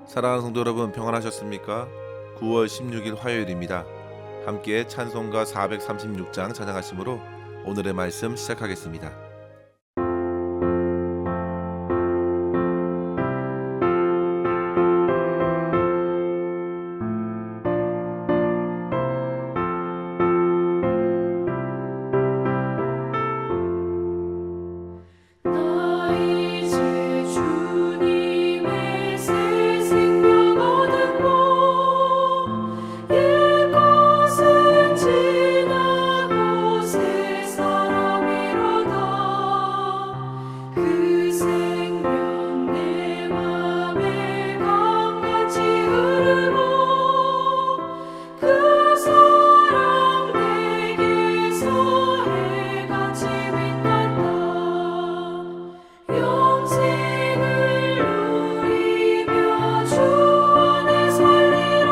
사랑하는 성도 여러분, 평안하셨습니까? 9월 16일 화요일입니다. 함께 찬송가 436장 찬양하심으로 오늘의 말씀 시작하겠습니다. 나 이제 주님의 새 생명 얻었고 옛 것은 지나고 새 사람이로다. 그 생명 내 맘에 강같이 흐르고 그 사랑 내게서 해같이 빛난다. 영생을 누리며 주 안에 살리라.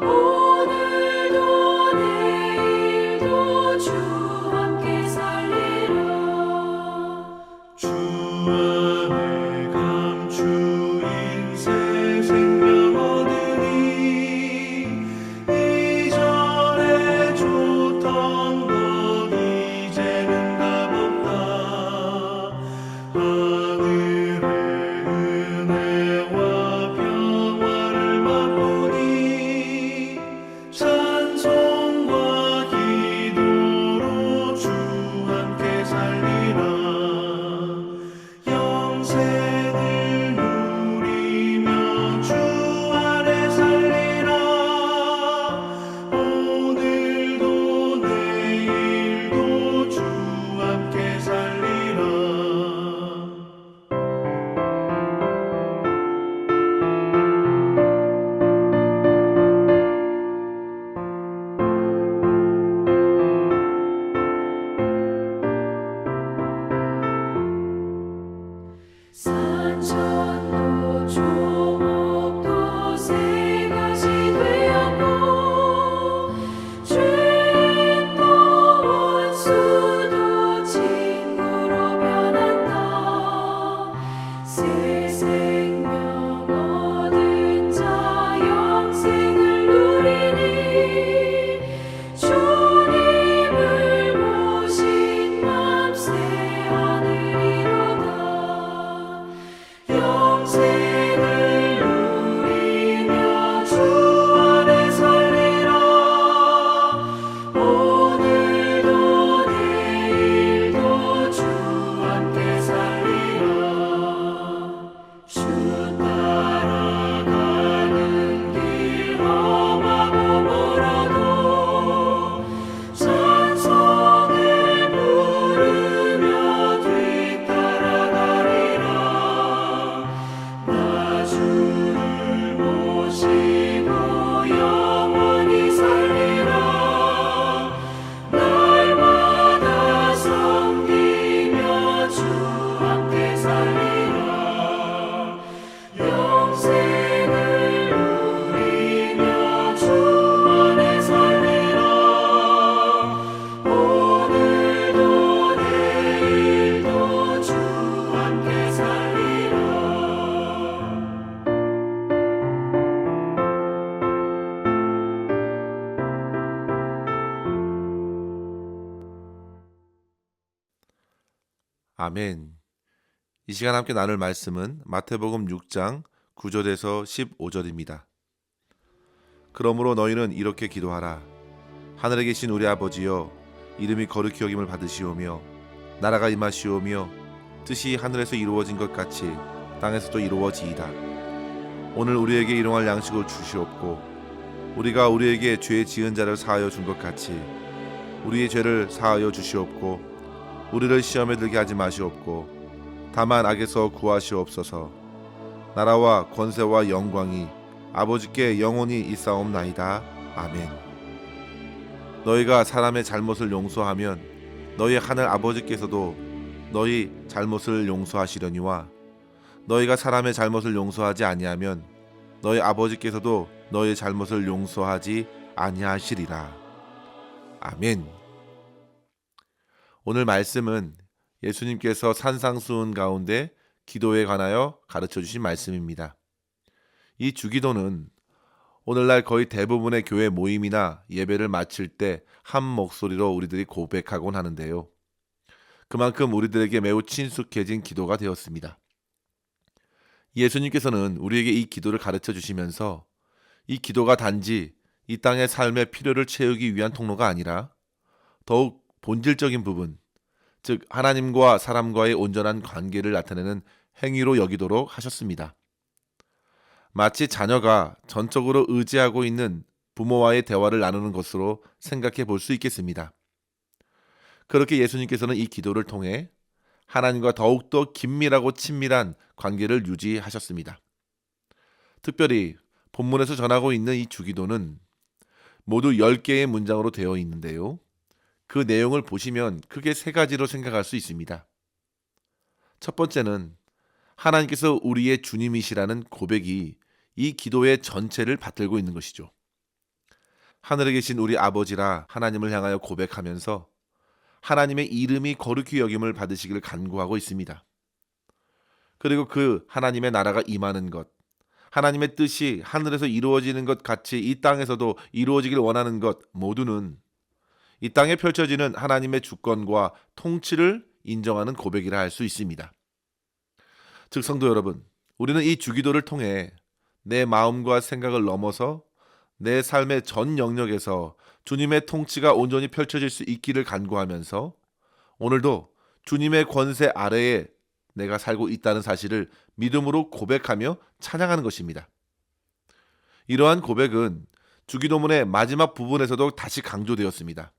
오늘도 내일도 주 함께 살리라. 주 안에 감추인 새 생명 얻으니 이전에 줬던 것 이제는 값없다. 하늘의 은혜와 평화를 맛보니 찬송과 기도로 주 함께 살리라. 영생을 누리며 주 안에 살리라. 오늘도 내일도 주 함께 살리라. 산천도 조목도 새같이 되었고 죄인도 원수도 친구로 변한다. 새 생명 얻은 자 영생을 누리니 주님을 모신 맘 새 하늘이로다. 영생을 누리며 주 안에 살리라. 오늘도 내일도 주 함께 살리라. 주 따라가는 길 험하고 멀어도 찬송을 부르며 뒤따라가리라. 나 주를 모시고 영원히 살리라. 날마다 섬기며 주 함께 살리라. 영생을 누리며 주 안에 살리라. 오늘도 내일도 주 함께 살리라. 아멘. 이 시간 함께 나눌 말씀은 마태복음 6장 9절에서 15절입니다. 그러므로 너희는 이렇게 기도하라. 하늘에 계신 우리 아버지여, 이름이 거룩히 여김을 받으시오며 나라가 임하시오며 뜻이 하늘에서 이루어진 것 같이 땅에서도 이루어지이다. 오늘 우리에게 일용할 양식을 주시옵고 우리가 우리에게 죄 지은 자를 사하여 준 것 같이 우리의 죄를 사하여 주시옵고 우리를 시험에 들게 하지 마시옵고 다만 악에서 구하시옵소서. 나라와 권세와 영광이 아버지께 영원히 있사옵나이다. 아멘. 너희가 사람의 잘못을 용서하면 너희 하늘 아버지께서도 너희 잘못을 용서하시려니와 너희가 사람의 잘못을 용서하지 아니하면 너희 아버지께서도 너희 잘못을 용서하지 아니하시리라. 아멘. 오늘 말씀은 예수님께서 산상수훈 가운데 기도에 관하여 가르쳐 주신 말씀입니다. 이 주기도는 오늘날 거의 대부분의 교회 모임이나 예배를 마칠 때 한 목소리로 우리들이 고백하곤 하는데요. 그만큼 우리들에게 매우 친숙해진 기도가 되었습니다. 예수님께서는 우리에게 이 기도를 가르쳐 주시면서 이 기도가 단지 이 땅의 삶의 필요를 채우기 위한 통로가 아니라 더욱 본질적인 부분, 즉 하나님과 사람과의 온전한 관계를 나타내는 행위로 여기도록 하셨습니다. 마치 자녀가 전적으로 의지하고 있는 부모와의 대화를 나누는 것으로 생각해 볼 수 있겠습니다. 그렇게 예수님께서는 이 기도를 통해 하나님과 더욱더 긴밀하고 친밀한 관계를 유지하셨습니다. 특별히 본문에서 전하고 있는 이 주기도는 모두 10개의 문장으로 되어 있는데요. 그 내용을 보시면 크게 세 가지로 생각할 수 있습니다. 첫 번째는 하나님께서 우리의 주님이시라는 고백이 이 기도의 전체를 받들고 있는 것이죠. 하늘에 계신 우리 아버지라 하나님을 향하여 고백하면서 하나님의 이름이 거룩히 여김을 받으시기를 간구하고 있습니다. 그리고 그 하나님의 나라가 임하는 것, 하나님의 뜻이 하늘에서 이루어지는 것 같이 이 땅에서도 이루어지길 원하는 것 모두는 이 땅에 펼쳐지는 하나님의 주권과 통치를 인정하는 고백이라 할 수 있습니다. 즉 성도 여러분, 우리는 이 주기도를 통해 내 마음과 생각을 넘어서 내 삶의 전 영역에서 주님의 통치가 온전히 펼쳐질 수 있기를 간구하면서 오늘도 주님의 권세 아래에 내가 살고 있다는 사실을 믿음으로 고백하며 찬양하는 것입니다. 이러한 고백은 주기도문의 마지막 부분에서도 다시 강조되었습니다.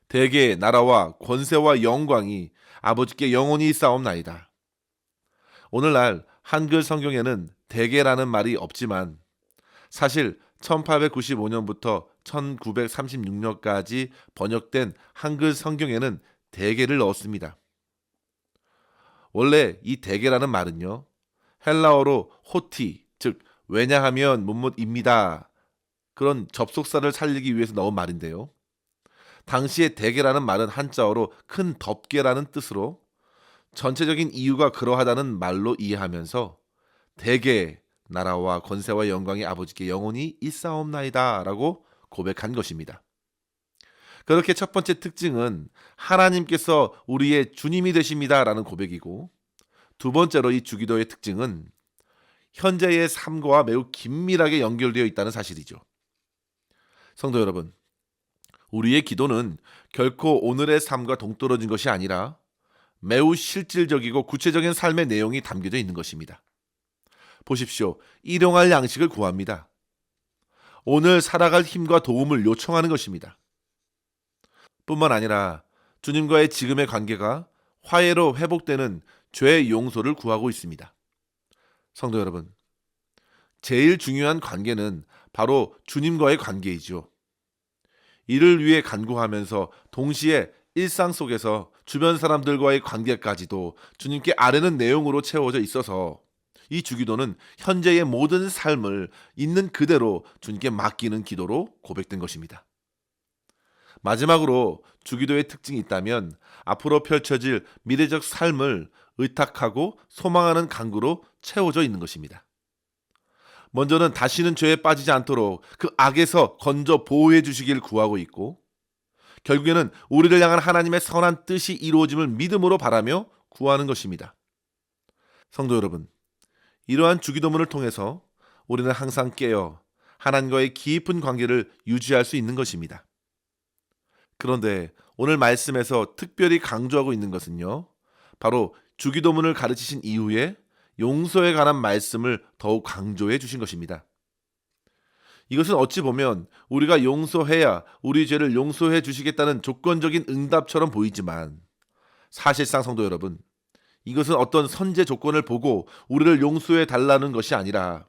대개 나라와 권세와 영광이 아버지께 영원히 있사옵나이다. 오늘날 한글 성경에는 대개라는 말이 없지만 사실 1895년부터 1936년까지 번역된 한글 성경에는 대개를 넣었습니다. 원래 이 대개라는 말은요, 헬라어로 호티, 즉 왜냐하면 문묻입니다. 그런 접속사를 살리기 위해서 넣은 말인데요. 당시에 대개라는 말은 한자어로 큰 덮개라는 뜻으로 전체적인 이유가 그러하다는 말로 이해하면서 대개 나라와 권세와 영광이 아버지께 영원히 있사옵나이다 라고 고백한 것입니다. 그렇게 첫 번째 특징은 하나님께서 우리의 주님이 되십니다 라는 고백이고, 두 번째로 이 주기도의 특징은 현재의 삶과 매우 긴밀하게 연결되어 있다는 사실이죠. 성도 여러분, 우리의 기도는 결코 오늘의 삶과 동떨어진 것이 아니라 매우 실질적이고 구체적인 삶의 내용이 담겨져 있는 것입니다. 보십시오. 일용할 양식을 구합니다. 오늘 살아갈 힘과 도움을 요청하는 것입니다. 뿐만 아니라 주님과의 지금의 관계가 화해로 회복되는 죄의 용서를 구하고 있습니다. 성도 여러분, 제일 중요한 관계는 바로 주님과의 관계이죠. 이를 위해 간구하면서 동시에 일상 속에서 주변 사람들과의 관계까지도 주님께 아뢰는 내용으로 채워져 있어서 이 주기도는 현재의 모든 삶을 있는 그대로 주님께 맡기는 기도로 고백된 것입니다. 마지막으로 주기도의 특징이 있다면 앞으로 펼쳐질 미래적 삶을 의탁하고 소망하는 간구로 채워져 있는 것입니다. 먼저는 다시는 죄에 빠지지 않도록 그 악에서 건져 보호해 주시길 구하고 있고, 결국에는 우리를 향한 하나님의 선한 뜻이 이루어짐을 믿음으로 바라며 구하는 것입니다. 성도 여러분, 이러한 주기도문을 통해서 우리는 항상 깨어 하나님과의 깊은 관계를 유지할 수 있는 것입니다. 그런데 오늘 말씀에서 특별히 강조하고 있는 것은요, 바로 주기도문을 가르치신 이후에 용서에 관한 말씀을 더욱 강조해 주신 것입니다. 이것은 어찌 보면 우리가 용서해야 우리 죄를 용서해 주시겠다는 조건적인 응답처럼 보이지만, 사실상 성도 여러분, 이것은 어떤 선제 조건을 보고 우리를 용서해 달라는 것이 아니라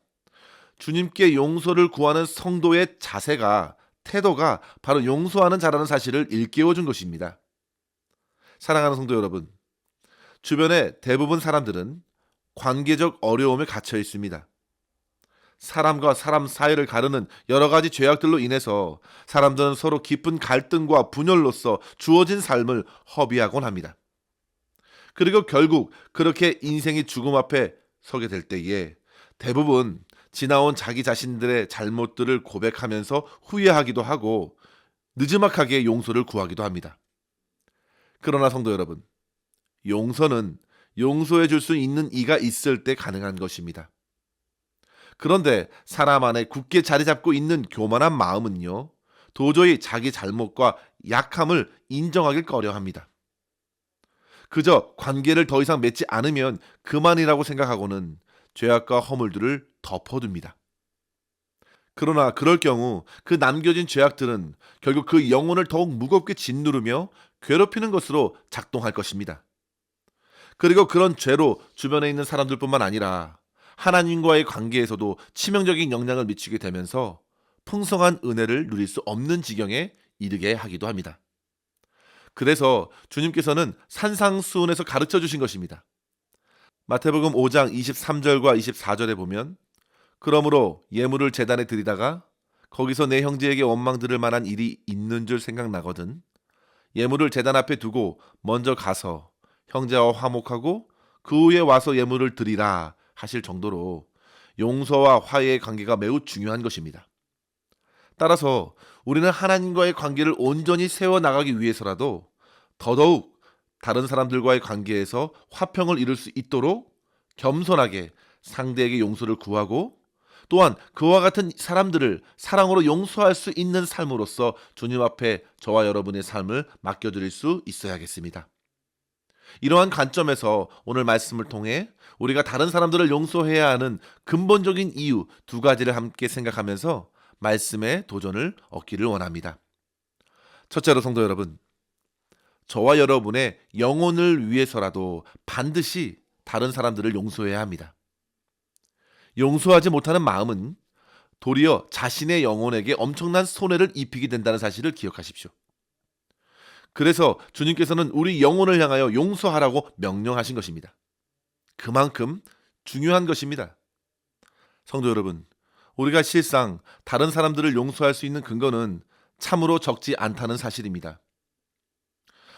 주님께 용서를 구하는 성도의 자세가, 태도가 바로 용서하는 자라는 사실을 일깨워 준 것입니다. 사랑하는 성도 여러분, 주변의 대부분 사람들은 관계적 어려움에 갇혀 있습니다. 사람과 사람 사이를 가르는 여러 가지 죄악들로 인해서 사람들은 서로 깊은 갈등과 분열로서 주어진 삶을 허비하곤 합니다. 그리고 결국 그렇게 인생이 죽음 앞에 서게 될 때에 대부분 지나온 자기 자신들의 잘못들을 고백하면서 후회하기도 하고 느지막하게 용서를 구하기도 합니다. 그러나 성도 여러분, 용서는 용서해 줄 수 있는 이가 있을 때 가능한 것입니다. 그런데 사람 안에 굳게 자리 잡고 있는 교만한 마음은요, 도저히 자기 잘못과 약함을 인정하길 꺼려합니다. 그저 관계를 더 이상 맺지 않으면 그만이라고 생각하고는 죄악과 허물들을 덮어둡니다. 그러나 그럴 경우 그 남겨진 죄악들은 결국 그 영혼을 더욱 무겁게 짓누르며 괴롭히는 것으로 작동할 것입니다. 그리고 그런 죄로 주변에 있는 사람들뿐만 아니라 하나님과의 관계에서도 치명적인 영향을 미치게 되면서 풍성한 은혜를 누릴 수 없는 지경에 이르게 하기도 합니다. 그래서 주님께서는 산상수훈에서 가르쳐 주신 것입니다. 마태복음 5장 23절과 24절에 보면, 그러므로 예물을 제단에 드리다가 거기서 내 형제에게 원망 들을 만한 일이 있는 줄 생각나거든 예물을 제단 앞에 두고 먼저 가서 형제와 화목하고 그 후에 와서 예물을 드리라 하실 정도로 용서와 화해의 관계가 매우 중요한 것입니다. 따라서 우리는 하나님과의 관계를 온전히 세워나가기 위해서라도 더더욱 다른 사람들과의 관계에서 화평을 이룰 수 있도록 겸손하게 상대에게 용서를 구하고, 또한 그와 같은 사람들을 사랑으로 용서할 수 있는 삶으로서 주님 앞에 저와 여러분의 삶을 맡겨드릴 수 있어야겠습니다. 이러한 관점에서 오늘 말씀을 통해 우리가 다른 사람들을 용서해야 하는 근본적인 이유 2가지를 함께 생각하면서 말씀의 도전을 얻기를 원합니다. 첫째로 성도 여러분, 저와 여러분의 영혼을 위해서라도 반드시 다른 사람들을 용서해야 합니다. 용서하지 못하는 마음은 도리어 자신의 영혼에게 엄청난 손해를 입히게 된다는 사실을 기억하십시오. 그래서 주님께서는 우리 영혼을 향하여 용서하라고 명령하신 것입니다. 그만큼 중요한 것입니다. 성도 여러분, 우리가 실상 다른 사람들을 용서할 수 있는 근거는 참으로 적지 않다는 사실입니다.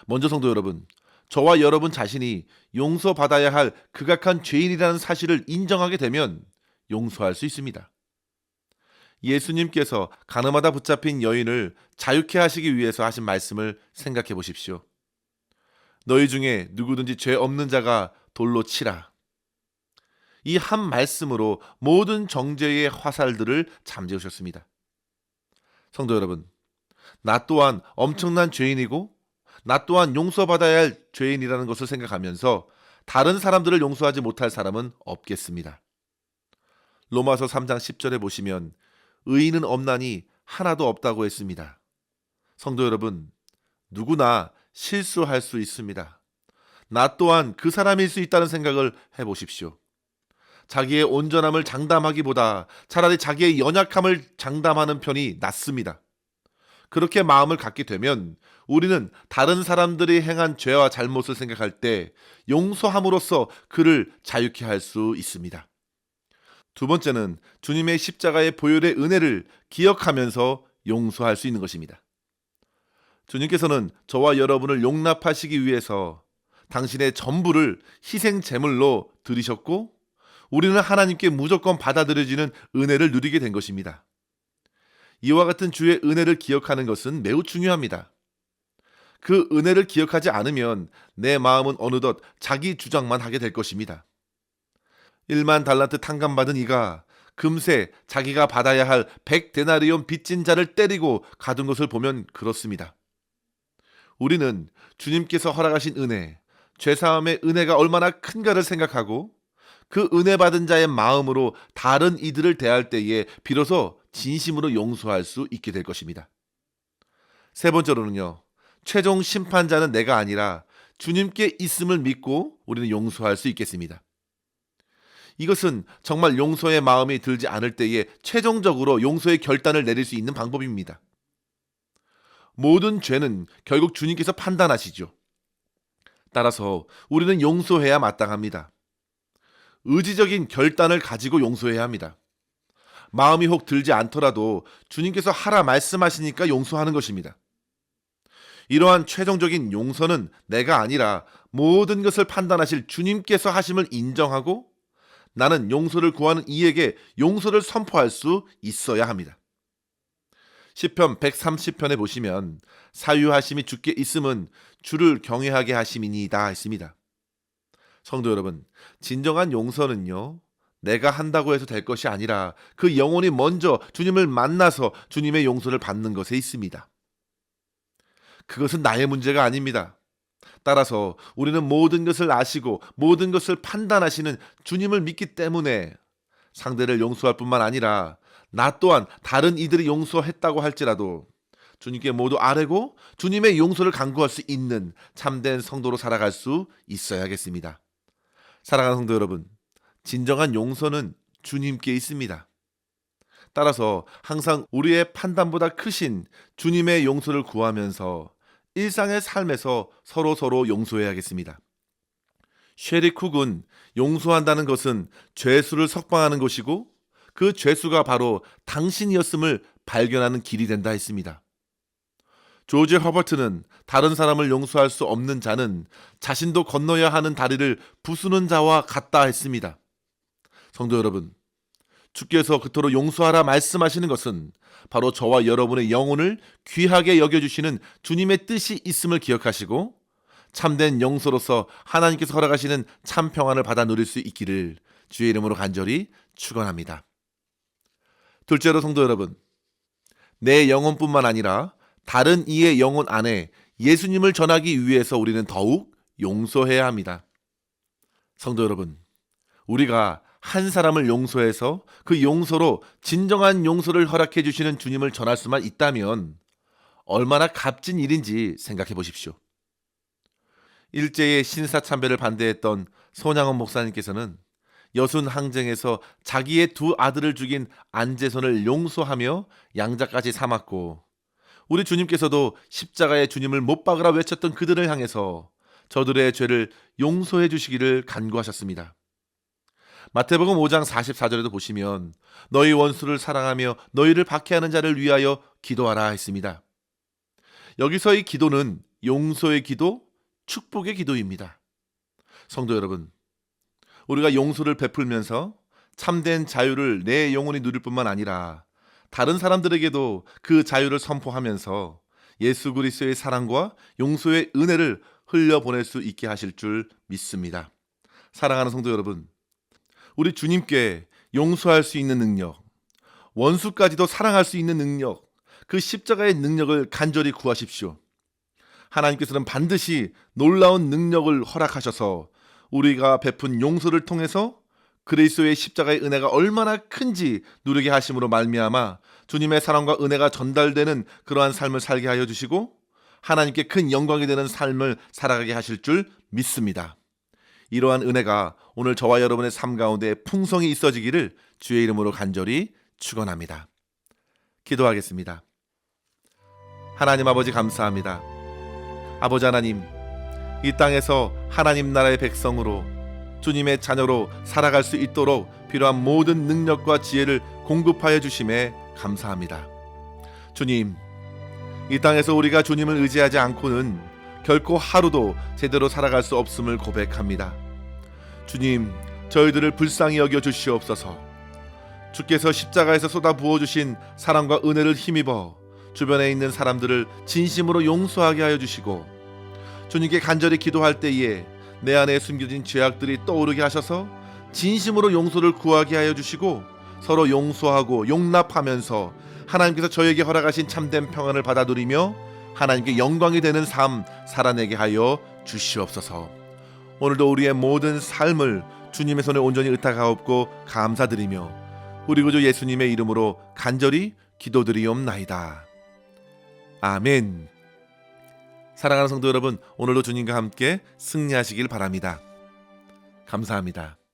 먼저 성도 여러분, 저와 여러분 자신이 용서받아야 할 극악한 죄인이라는 사실을 인정하게 되면 용서할 수 있습니다. 예수님께서 가늠하다 붙잡힌 여인을 자유케 하시기 위해서 하신 말씀을 생각해 보십시오. 너희 중에 누구든지 죄 없는 자가 돌로 치라. 이 한 말씀으로 모든 정죄의 화살들을 잠재우셨습니다. 성도 여러분, 나 또한 엄청난 죄인이고 나 또한 용서받아야 할 죄인이라는 것을 생각하면서 다른 사람들을 용서하지 못할 사람은 없겠습니다. 로마서 3장 10절에 보시면 의인은 없나니 하나도 없다고 했습니다. 성도 여러분, 누구나 실수할 수 있습니다. 나 또한 그 사람일 수 있다는 생각을 해보십시오. 자기의 온전함을 장담하기보다 차라리 자기의 연약함을 장담하는 편이 낫습니다. 그렇게 마음을 갖게 되면 우리는 다른 사람들이 행한 죄와 잘못을 생각할 때 용서함으로써 그를 자유케 할 수 있습니다. 2번째는 주님의 십자가의 보혈의 은혜를 기억하면서 용서할 수 있는 것입니다. 주님께서는 저와 여러분을 용납하시기 위해서 당신의 전부를 희생 제물로 드리셨고, 우리는 하나님께 무조건 받아들여지는 은혜를 누리게 된 것입니다. 이와 같은 주의 은혜를 기억하는 것은 매우 중요합니다. 그 은혜를 기억하지 않으면 내 마음은 어느덧 자기 주장만 하게 될 것입니다. 1만 달란트 탕감받은 이가 금세 자기가 받아야 할 100데나리온 빚진 자를 때리고 가둔 것을 보면 그렇습니다. 우리는 주님께서 허락하신 은혜, 죄사함의 은혜가 얼마나 큰가를 생각하고 그 은혜 받은 자의 마음으로 다른 이들을 대할 때에 비로소 진심으로 용서할 수 있게 될 것입니다. 3번째로는요, 최종 심판자는 내가 아니라 주님께 있음을 믿고 우리는 용서할 수 있겠습니다. 이것은 정말 용서의 마음이 들지 않을 때에 최종적으로 용서의 결단을 내릴 수 있는 방법입니다. 모든 죄는 결국 주님께서 판단하시죠. 따라서 우리는 용서해야 마땅합니다. 의지적인 결단을 가지고 용서해야 합니다. 마음이 혹 들지 않더라도 주님께서 하라 말씀하시니까 용서하는 것입니다. 이러한 최종적인 용서는 내가 아니라 모든 것을 판단하실 주님께서 하심을 인정하고 나는 용서를 구하는 이에게 용서를 선포할 수 있어야 합니다. 시편 130편에 보시면 사유하심이 주께 있음은 주를 경외하게 하심이니이다 했습니다. 성도 여러분, 진정한 용서는요, 내가 한다고 해서 될 것이 아니라 그 영혼이 먼저 주님을 만나서 주님의 용서를 받는 것에 있습니다. 그것은 나의 문제가 아닙니다. 따라서 우리는 모든 것을 아시고 모든 것을 판단하시는 주님을 믿기 때문에 상대를 용서할 뿐만 아니라 나 또한 다른 이들이 용서했다고 할지라도 주님께 모두 아뢰고 주님의 용서를 간구할 수 있는 참된 성도로 살아갈 수 있어야겠습니다. 사랑하는 성도 여러분, 진정한 용서는 주님께 있습니다. 따라서 항상 우리의 판단보다 크신 주님의 용서를 구하면서 일상의 삶에서 서로 용서해야겠습니다. 쉐리 쿡은 용서한다는 것은 죄수를 석방하는 것이고 그 죄수가 바로 당신이었음을 발견하는 길이 된다 했습니다. 조지 허버트는 다른 사람을 용서할 수 없는 자는 자신도 건너야 하는 다리를 부수는 자와 같다 했습니다. 성도 여러분, 주께서 그토록 용서하라 말씀하시는 것은 바로 저와 여러분의 영혼을 귀하게 여겨주시는 주님의 뜻이 있음을 기억하시고 참된 용서로서 하나님께서 허락하시는 참 평안을 받아 누릴 수 있기를 주의 이름으로 간절히 축원합니다. 둘째로 성도 여러분, 내 영혼뿐만 아니라 다른 이의 영혼 안에 예수님을 전하기 위해서 우리는 더욱 용서해야 합니다. 성도 여러분, 우리가 한 사람을 용서해서 그 용서로 진정한 용서를 허락해 주시는 주님을 전할 수만 있다면 얼마나 값진 일인지 생각해 보십시오. 일제의 신사참배를 반대했던 손양원 목사님께서는 여순 항쟁에서 자기의 두 아들을 죽인 안재선을 용서하며 양자까지 삼았고, 우리 주님께서도 십자가에 주님을 못 박으라 외쳤던 그들을 향해서 저들의 죄를 용서해 주시기를 간구하셨습니다. 마태복음 5장 44절에도 보시면 너희 원수를 사랑하며 너희를 박해하는 자를 위하여 기도하라 했습니다. 여기서 이 기도는 용서의 기도, 축복의 기도입니다. 성도 여러분, 우리가 용서를 베풀면서 참된 자유를 내 영혼이 누릴 뿐만 아니라 다른 사람들에게도 그 자유를 선포하면서 예수 그리스도의 사랑과 용서의 은혜를 흘려보낼 수 있게 하실 줄 믿습니다. 사랑하는 성도 여러분, 우리 주님께 용서할 수 있는 능력, 원수까지도 사랑할 수 있는 능력, 그 십자가의 능력을 간절히 구하십시오. 하나님께서는 반드시 놀라운 능력을 허락하셔서 우리가 베푼 용서를 통해서 그리스도의 십자가의 은혜가 얼마나 큰지 누리게 하심으로 말미암아 주님의 사랑과 은혜가 전달되는 그러한 삶을 살게 하여 주시고 하나님께 큰 영광이 되는 삶을 살아가게 하실 줄 믿습니다. 이러한 은혜가 오늘 저와 여러분의 삶 가운데 풍성히 있어지기를 주의 이름으로 간절히 축원합니다. 기도하겠습니다. 하나님 아버지 감사합니다. 아버지 하나님, 이 땅에서 하나님 나라의 백성으로 주님의 자녀로 살아갈 수 있도록 필요한 모든 능력과 지혜를 공급하여 주심에 감사합니다. 주님, 이 땅에서 우리가 주님을 의지하지 않고는 결코 하루도 제대로 살아갈 수 없음을 고백합니다. 주님, 저희들을 불쌍히 여겨 주시옵소서. 주께서 십자가에서 쏟아 부어주신 사랑과 은혜를 힘입어 주변에 있는 사람들을 진심으로 용서하게 하여 주시고, 주님께 간절히 기도할 때에 내 안에 숨겨진 죄악들이 떠오르게 하셔서 진심으로 용서를 구하게 하여 주시고 서로 용서하고 용납하면서 하나님께서 저에게 허락하신 참된 평안을 받아 누리며 하나님께 영광이 되는 삶 살아내게 하여 주시옵소서. 오늘도 우리의 모든 삶을 주님의 손에 온전히 의탁하옵고 감사드리며 우리 구주 예수님의 이름으로 간절히 기도드리옵나이다. 아멘. 사랑하는 성도 여러분, 오늘도 주님과 함께 승리하시길 바랍니다. 감사합니다.